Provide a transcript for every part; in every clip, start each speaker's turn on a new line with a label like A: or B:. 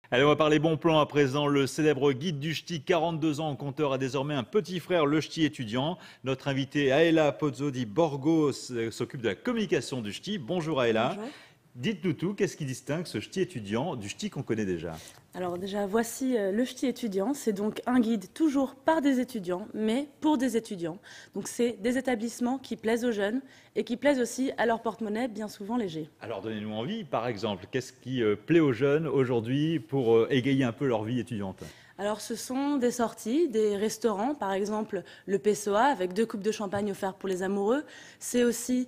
A: Allez, on va parler bon plan à présent. Le célèbre guide du ch'ti, 42 ans, compteur, a désormais un petit frère, le ch'ti étudiant. Notre invitée Aela Pozzodi Borgo s'occupe de la communication du ch'ti. Bonjour Aela.
B: Bonjour.
A: Dites-nous tout, qu'est-ce qui distingue ce ch'ti étudiant du ch'ti qu'on connaît déjà?
B: Alors déjà, voici le ch'ti étudiant. C'est donc un guide toujours par des étudiants, mais pour des étudiants. Donc c'est des établissements qui plaisent aux jeunes et qui plaisent aussi à leur porte-monnaie, bien souvent léger.
A: Alors donnez-nous envie, par exemple, qu'est-ce qui plaît aux jeunes aujourd'hui pour égayer un peu leur vie étudiante?
B: Alors ce sont des sorties, des restaurants, par exemple le Pessoa avec 2 coupes de champagne offertes pour les amoureux. C'est aussi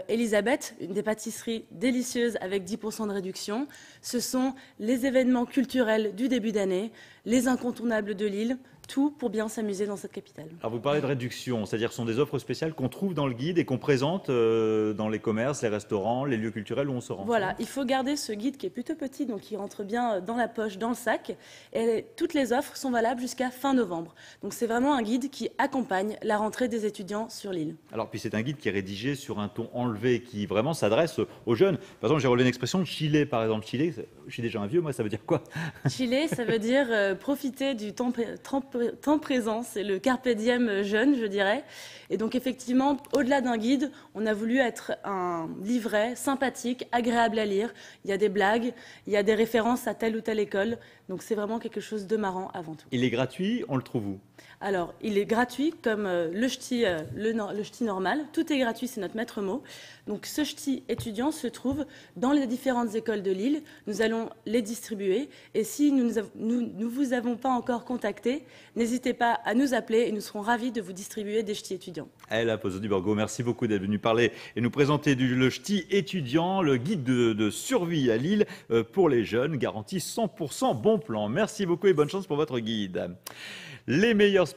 B: Elisabeth, une des pâtisseries délicieuses avec 10% de réduction. Ce sont les événements culturels du début d'année, les incontournables de Lille, tout pour bien s'amuser dans cette capitale.
A: Alors vous parlez de réduction, c'est-à-dire que ce sont des offres spéciales qu'on trouve dans le guide et qu'on présente dans les commerces, les restaurants, les lieux culturels où on se rend.
B: Voilà, il faut garder ce guide qui est plutôt petit, donc qui rentre bien dans la poche, dans le sac. Et toutes les offres sont valables jusqu'à fin novembre. Donc c'est vraiment un guide qui accompagne la rentrée des étudiants sur l'île.
A: Alors, puis c'est un guide qui est rédigé sur un ton enlevé, qui vraiment s'adresse aux jeunes. Par exemple, j'ai relevé une expression, chiller, par exemple. Chiller, je suis déjà un vieux, moi, ça veut dire quoi?
B: Chiller, ça veut dire profiter du temps présent, c'est le carpe diem jeune, je dirais. Et donc effectivement, au-delà d'un guide, on a voulu être un livret sympathique, agréable à lire. Il y a des blagues, il y a des références à telle ou telle école. Donc c'est vraiment quelque chose de marrant avant tout.
A: Il est gratuit, on le trouve où?
B: Alors, il est gratuit comme le ch'ti normal. Tout est gratuit, c'est notre maître mot. Donc, ce ch'ti étudiant se trouve dans les différentes écoles de Lille. Nous allons les distribuer. Et si nous ne vous avons pas encore contacté, n'hésitez pas à nous appeler et nous serons ravis de vous distribuer des ch'tis étudiants.
A: Aela Pozzodi Borgo, merci beaucoup d'être venu parler et nous présenter le ch'ti étudiant, le guide de survie à Lille pour les jeunes, garantie 100% bon plan. Merci beaucoup et bonne chance pour votre guide. Les meilleurs